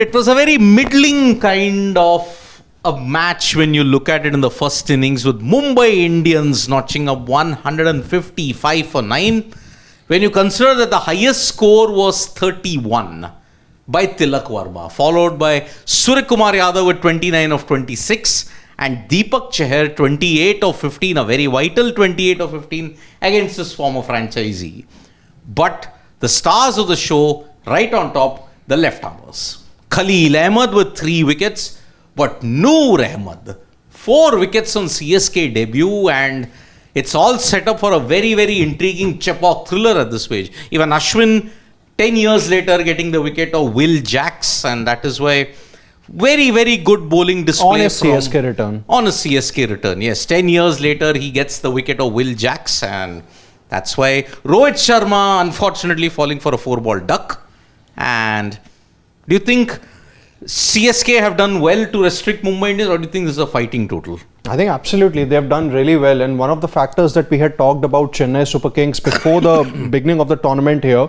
It was a very middling kind of a match when you look at it in the first innings, with Mumbai Indians notching up 155 for 9. When you consider that the highest score was 31 by Tilak Verma, followed by Suryakumar Yadav with 29 of 26 and Deepak Chahar 28 of 15, a very vital 28 of 15 against his former franchisee. But the stars of the show, right on top, the left-armers. Khaleel Ahmed with 3 wickets, but Noor Ahmad, 4 wickets on CSK debut, and it's all set up for a very, very intriguing Chepauk thriller at this stage. Even Ashwin, 10 years later, getting the wicket of Will Jacks, and that is why very, very good bowling display. On a CSK return. On a CSK return, yes. 10 years later, he gets the wicket of Will Jacks, and that's why Rohit Sharma, unfortunately, falling for a 4-ball duck. And do you think CSK have done well to restrict Mumbai Indians, or do you think this is a fighting total? I think absolutely they have done really well, and one of the factors that we had talked about Chennai Super Kings before the beginning of the tournament here,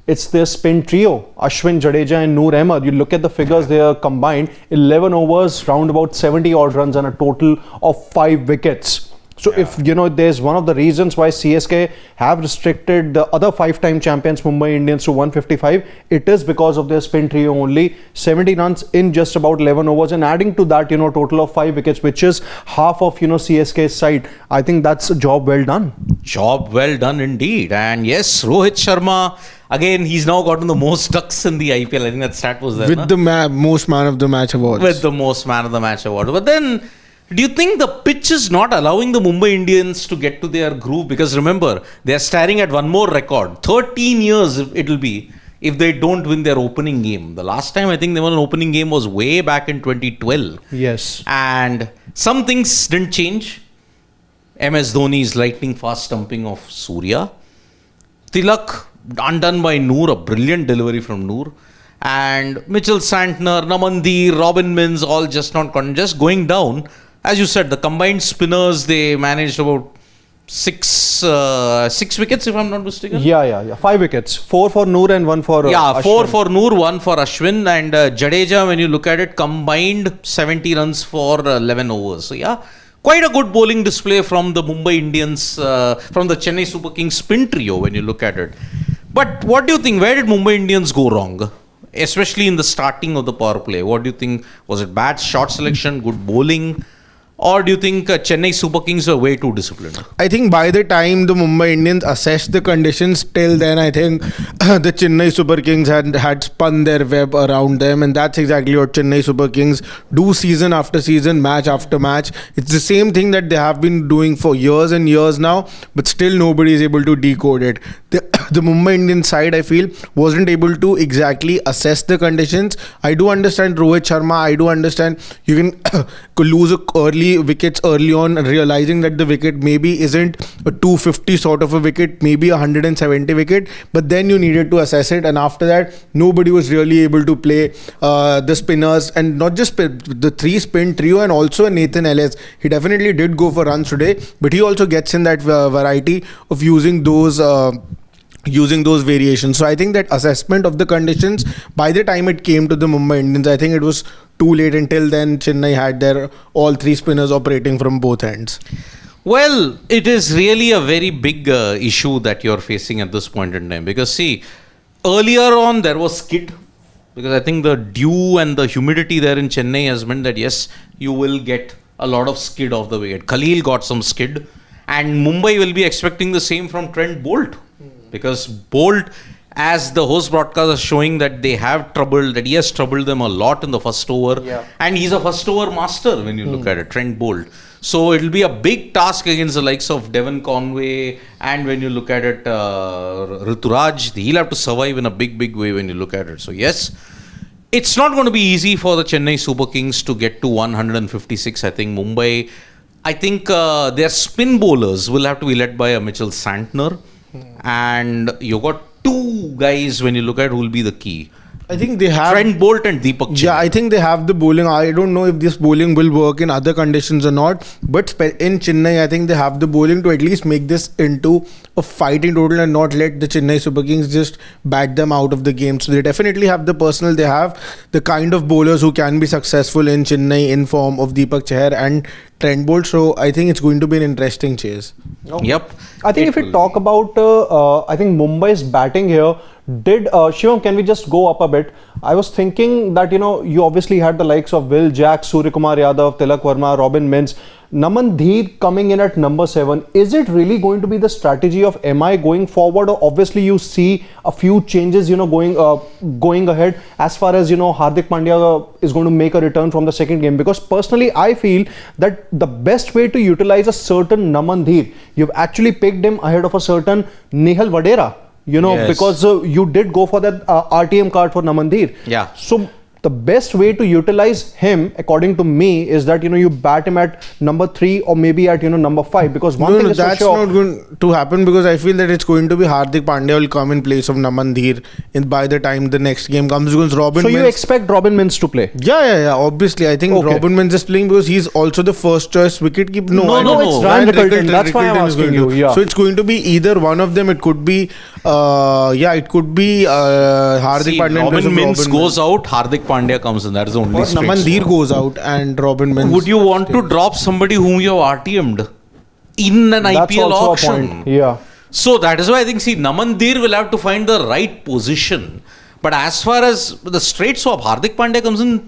it's their spin trio, Ashwin, Jadeja and Noor Ahmad. You look at the figures, they are combined 11 overs, round about 70 odd runs and a total of 5 wickets. So if there's one of the reasons why CSK have restricted the other 5-time champions Mumbai Indians to 155, it is because of their spin trio only. 70 runs in just about 11 overs, and adding to that, total of 5 wickets, which is half of CSK's side. I think that's a job well done. Job well done indeed. And yes, Rohit Sharma, again, he's now gotten the most ducks in the IPL. I think that stat was there. With the most man of the match awards. With the most man of the match award. But then, do you think the pitch is not allowing the Mumbai Indians to get to their groove? Because remember, they are staring at one more record. 13 years it will be if they don't win their opening game. The last time I think they won an opening game was way back in 2012. Yes. And some things didn't change. MS Dhoni's lightning fast stumping of Surya. Tilak undone by Noor, a brilliant delivery from Noor. And Mitchell Santner, Namandir, Robin Mins, all just going down. As you said, the combined spinners, they managed about 6 wickets, if I'm not mistaken. Yeah. 5 wickets. 4 for Noor and 1 for Ashwin. 4 Ashwin. for Noor, 1 for Ashwin. And Jadeja, when you look at it, combined 70 runs for 11 overs. So yeah, quite a good bowling display from the Mumbai Indians, from the Chennai Super Kings spin trio when you look at it. But what do you think? Where did Mumbai Indians go wrong? Especially in the starting of the power play. What do you think? Was it bad shot selection, good bowling? Or do you think Chennai Super Kings were way too disciplined? I think by the time the Mumbai Indians assessed the conditions, till then I think the Chennai Super Kings had spun their web around them, and that's exactly what Chennai Super Kings do season after season, match after match. It's the same thing that they have been doing for years and years now, but still nobody is able to decode it. The Mumbai Indians side, I feel, wasn't able to exactly assess the conditions. I do understand Rohit Sharma. I do understand you can lose wickets early on, realizing that the wicket maybe isn't a 250 sort of a wicket, maybe a 170 wicket, but then you needed to assess it, and after that nobody was really able to play the spinners, and not just the 3 spin trio, and also Nathan Ellis. He definitely did go for runs today, but he also gets in that variety of using those variations. So I think that assessment of the conditions, by the time it came to the Mumbai Indians, I think it was too late. Until then, Chennai had their all 3 spinners operating from both ends. Well, it is really a very big issue that you're facing at this point in time. Because see, earlier on there was skid. Because I think the dew and the humidity there in Chennai has meant that yes, you will get a lot of skid off the wicket. Khaleel got some skid. And Mumbai will be expecting the same from Trent Bolt. Because Bolt, as the host broadcast is showing, that he has troubled them a lot in the first over. Yeah. And he's a first over master when you look at it, Trent Bolt. So it will be a big task against the likes of Devon Conway, and when you look at it, Rituraj, he'll have to survive in a big, big way when you look at it. So yes, it's not going to be easy for the Chennai Super Kings to get to 156. I think Mumbai, their spin bowlers will have to be led by a Mitchell Santner. And you got 2 guys when you look at who will be the key. I think they have Trent Bolt and Deepak Chahar. Yeah, I think they have the bowling. I don't know if this bowling will work in other conditions or not. But in Chennai, I think they have the bowling to at least make this into a fighting total and not let the Chennai Super Kings just bat them out of the game. So they definitely have the personnel. They have the kind of bowlers who can be successful in Chennai in form of Deepak Chahar and Trent Bolt. So I think it's going to be an interesting chase. Okay. Yep. I think if we talk about, I think Mumbai's batting here, Shivam, can we just go up a bit? I was thinking that, you obviously had the likes of Will Jack, Surya Kumar Yadav, Tilak Verma, Robin Mins, Naman Dheer coming in at number 7. Is it really going to be the strategy of MI going forward? Or obviously you see a few changes, going ahead as far as, Hardik Pandya is going to make a return from the second game? Because personally, I feel that the best way to utilize a certain Naman Dheer, you've actually picked him ahead of a certain Nehal Vadera. Yes. Because you did go for that RTM card for Naman Dheer. Yeah. So the best way to utilize him, according to me, is that you bat him at number 3 or maybe at number 5. Because one thing is that's for sure, not going to happen, because I feel that it's going to be Hardik Pandya will come in place of Naman Dheer by the time the next game comes, because Robin so Mins, you expect Robin Mins to play? Yeah. Obviously, I think Okay. Robin Mins is playing because he's also the first choice wicketkeeper. No, it's Ryan Rickelton. That's why I'm Rickelton is asking going you. to. Yeah. So it's going to be either one of them. It could be, Hardik See, Pandya. in place of Robin Mins Robin goes out, Hardik Pandya comes in. That is the only Or straight Naman Dheer swap. goes out and Robin Mins. Would you want to drop somebody whom you have RTM'd in an That's IPL also auction? a point. Yeah. So that is why I think, Naman Dheer will have to find the right position. But as far as the straight swap, Hardik Pandya comes in,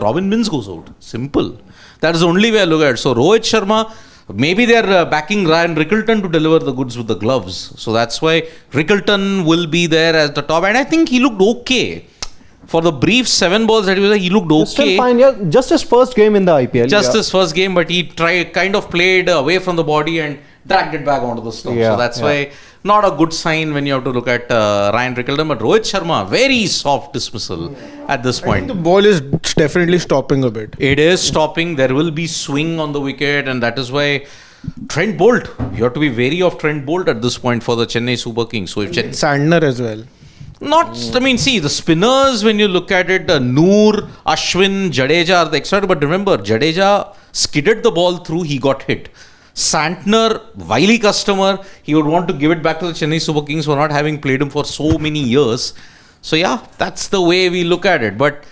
Robin Mins goes out. Simple. That is the only way I look at it. So Rohit Sharma, maybe they are backing Ryan Rickelton to deliver the goods with the gloves. So that's why Rickelton will be there as the top. And I think he looked okay. For the brief 7 balls that he was there, he looked Still okay. fine, yeah. Just his first game in the IPL. Just yeah. his first game, but he kind of played away from the body and dragged it back onto the stump. Yeah, So that's why not a good sign when you have to look at Ryan Rickelton. But Rohit Sharma, very soft dismissal at this I point. think the ball is definitely stopping a bit. It is stopping. There will be swing on the wicket, and that is why Trent Bolt. You have to be wary of Trent Bolt at this point for the Chennai Super Kings. So if Sandner as well. the spinners, when you look at it, Noor, Ashwin, Jadeja are the extra. But remember, Jadeja skidded the ball through, he got hit. Santner, wily customer, he would want to give it back to the Chennai Super Kings for not having played him for so many years. So yeah, that's the way we look at it. But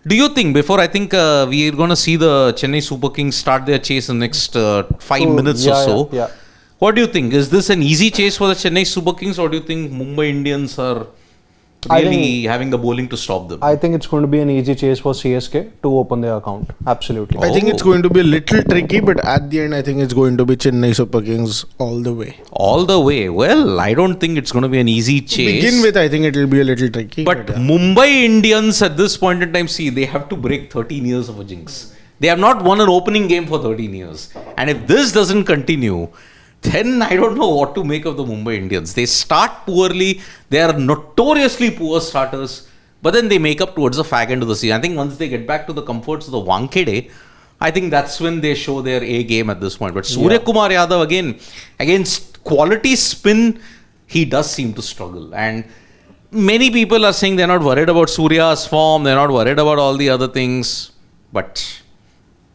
do you think, before I think we are going to see the Chennai Super Kings start their chase in the next 5 minutes or so. Yeah. What do you think? Is this an easy chase for the Chennai Super Kings, or do you think Mumbai Indians are really having the bowling to stop them? I think it's going to be an easy chase for CSK to open their account. Absolutely. I think it's going to be a little tricky, but at the end, I think it's going to be Chennai Super Kings all the way. All the way. Well, I don't think it's going to be an easy To chase. begin with, I think it will be a little tricky. But yeah. Mumbai Indians at this point in time, they have to break 13 years of a jinx. They have not won an opening game for 13 years. And if this doesn't continue, then I don't know what to make of the Mumbai Indians. They start poorly. They are notoriously poor starters. But then they make up towards the fag end of the season. I think once they get back to the comforts of the Wankhede, I think that's when they show their A game at this point. But Surya Kumar Yadav, again, against quality spin, he does seem to struggle. And many people are saying they're not worried about Surya's form. They're not worried about all the other things. But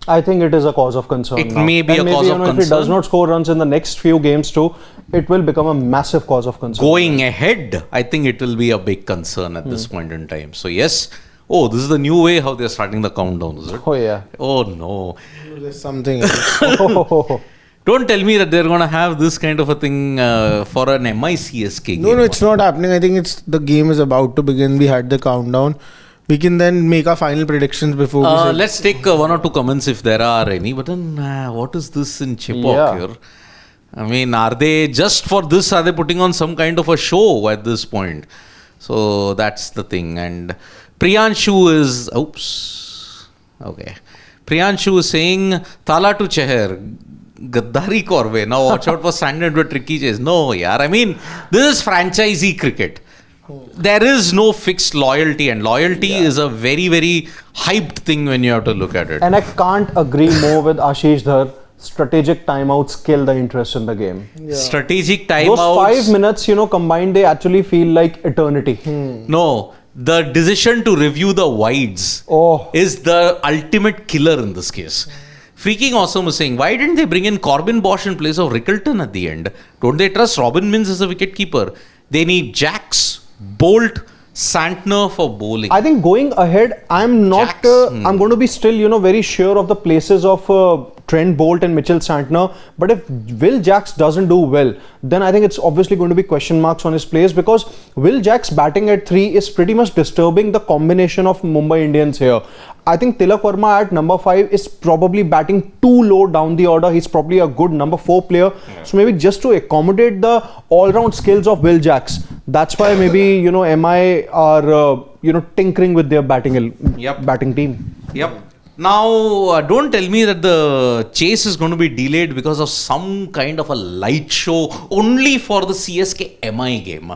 I think it is a cause of concern. It now. may be And a cause of If it does concern. not score runs in the next few games too, it will become a massive cause of concern. going ahead, I think it will be a big concern at this point in time. So yes, this is the new way how they're starting the countdown, is it? Oh yeah. Oh no. There's something else. Don't tell me that they're going to have this kind of a thing for an MICSK game. No, it's not happening. I think the game is about to begin. We had the countdown. We can then make our final predictions before we say. Let's take 1 or 2 comments if there are any. But then, what is this in Chepauk Yeah. here? I mean, are they just for this? Are they putting on some kind of a show at this point? So that's the thing. And Priyanshu is, okay. Priyanshu is saying, Tala to Chahar, Gaddari Korve. Now watch out for standard with tricky chase. No, yaar. I mean, this is franchisee cricket. There is no fixed loyalty, and loyalty is a very, very hyped thing when you have to look at it. And I can't agree more with Ashish Dhar. Strategic timeouts kill the interest in the game. Strategic Those timeouts. 5 minutes, combined, they actually feel like eternity. No, the decision to review the wides is the ultimate killer in this case. Freaking Awesome was saying, why didn't they bring in Corbin Bosch in place of Rickleton at the end? Don't they trust Robin Mins as a wicketkeeper? They need Jacks, Bolt, Santner for bowling. I think going ahead, I'm not. I'm going to be still, very sure of the places of Trent Bolt and Mitchell Santner. But if Will Jacks doesn't do well, then I think it's obviously going to be question marks on his place, because Will Jacks batting at 3 is pretty much disturbing the combination of Mumbai Indians here. I think Tilak Verma at number 5 is probably batting too low down the order. He's probably a good number 4 player. Yeah. So maybe just to accommodate the all-round skills of Will Jacks, that's why maybe MI are tinkering with their batting team. Yep. Now, don't tell me that the chase is going to be delayed because of some kind of a light show only for the CSK MI game.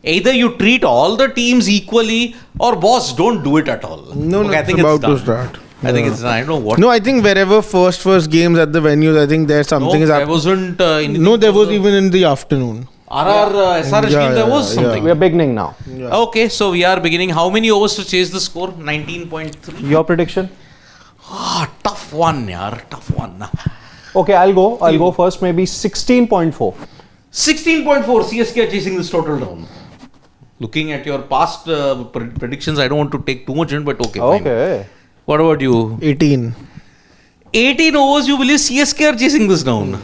Either you treat all the teams equally, or boss, don't do it at all. No, I think it's about to start. I think it's done. I don't know what. No, I think wherever first games at the venues, I think there's something is happening. There wasn't. There was even in the afternoon. SRH game, there was something. We are beginning now. Yeah. Okay, so we are beginning. How many overs to chase the score? 19.3. Your prediction? Tough one, yaar. Tough one. Okay, I'll go first. Maybe 16.4. 16.4. CSK are chasing this total down. Looking at your past predictions, I don't want to take too much in, but okay. Okay. Fine. What about you? 18. 18 overs, you believe CSK are chasing this down?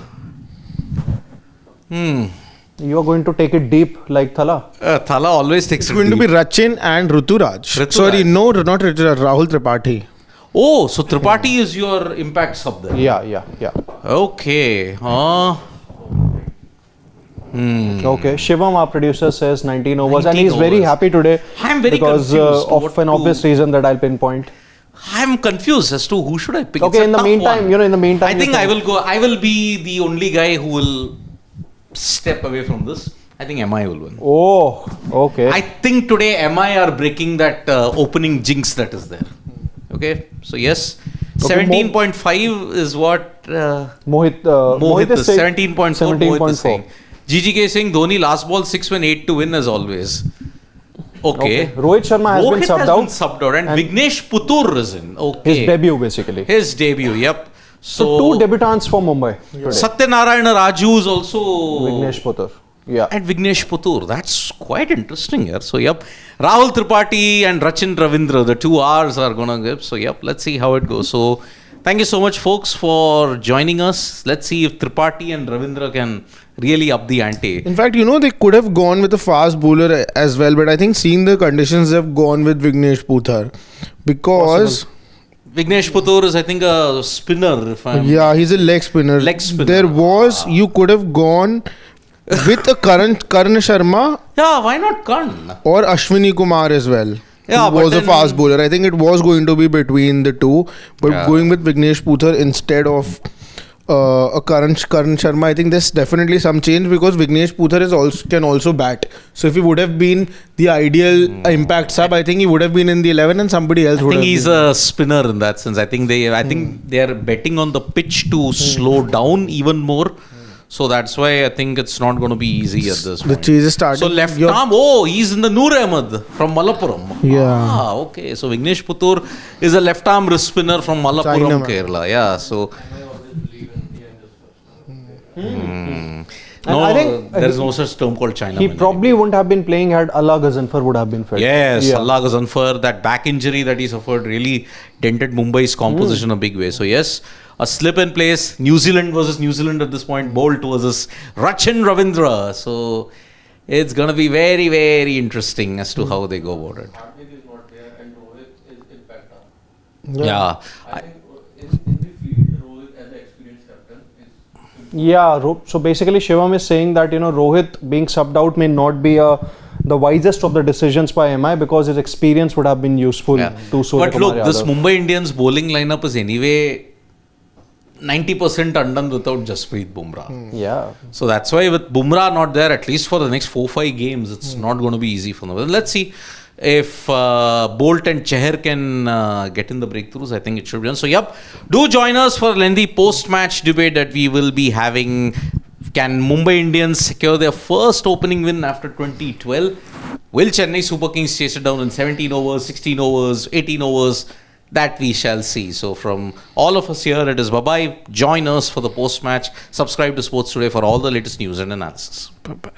You are going to take it deep like Thala? Thala always takes it deep. It's going to be Rachin and Ruturaj. Sorry, no, not Ruturaj, Rahul Tripathi. Oh, so Tripathi is your impact sub there? Yeah. Okay. Okay, Shivam, our producer, says 19 overs, 19 and he's very happy today. I'm very because of an obvious reason that I'll pinpoint. I'm confused as to who should I pick. Okay, in the meantime, I think I will go. I will be the only guy who will step away from this. I think MI will win. Oh, okay. I think today MI are breaking that opening jinx that is there. Okay, so yes, 17.5 is what Mohit is 17.4. Mohit is saying. GGK saying Dhoni last ball 6 when 8 to win as always. Okay. Rohit Sharma has been subbed out and Vignesh Putur is in. Okay. His debut basically. His debut, yep. So 2 debutants for Mumbai. Satyanarayana Raju is also Vignesh Putur. Yeah. And Vignesh Putur. That's quite interesting here. So yep. Rahul Tripathi and Rachin Ravindra, the 2 R's are gonna give. So yep, let's see how it goes. So thank you so much, folks, for joining us. Let's see if Tripathi and Ravindra can really up the ante. In fact, they could have gone with a fast bowler as well, but I think seeing the conditions, they've gone with Vignesh Puthar because Vignesh Puthur is, I think, a spinner. He's a leg spinner. You could have gone with a Karan Sharma. Yeah, why not Karan? Or Ashwini Kumar as well. Yeah, who was a fast bowler. I think it was going to be between the two, but going with Vignesh Puthar instead of a Karan Sharma, I think there's definitely some change because Vignesh Puthar can also bat. So if he would have been the ideal impact sub, I think he would have been in the 11 and somebody else would have been. I think he's a spinner in that sense. I think they are betting on the pitch to slow down even more. So that's why I think it's not going to be easy at this point. The chase is starting. So left arm, he's in the Noor Ahmad from Malappuram. Yeah. Okay. So Vignesh Puthur is a left arm wrist spinner from Malappuram, Kerala. Yeah. So. No, I think there is no such term called China. He probably wouldn't have been playing had Allah Ghazanfar would have been fit. Yes, Allah Ghazanfar, that back injury that he suffered really dented Mumbai's composition a big way. So yes, a slip in place. New Zealand versus New Zealand at this point. Bolt versus Rachin Ravindra. So it's going to be very, very interesting as to how they go about it. Hardik is not there and Rohit is impact. Yeah. I think in the field, Rohit as an experienced captain is... Yeah, so basically Shivam is saying that, Rohit being subbed out may not be the wisest of the decisions by MI because his experience would have been useful to Surya But look, this Mumbai Indians bowling lineup is anyway 90% undone without Jasprit Bumrah. Yeah. So that's why with Bumrah not there, at least for the next 4-5 games, it's not going to be easy for them. Let's see if Bolt and Chahar can get in the breakthroughs. I think it should be done. So yep, do join us for a lengthy post-match debate that we will be having. Can Mumbai Indians secure their first opening win after 2012? Will Chennai Super Kings chase it down in 17 overs, 16 overs, 18 overs? That we shall see. So from all of us here, it is bye-bye. Join us for the post-match. Subscribe to Sports Today for all the latest news and analysis. Bye-bye.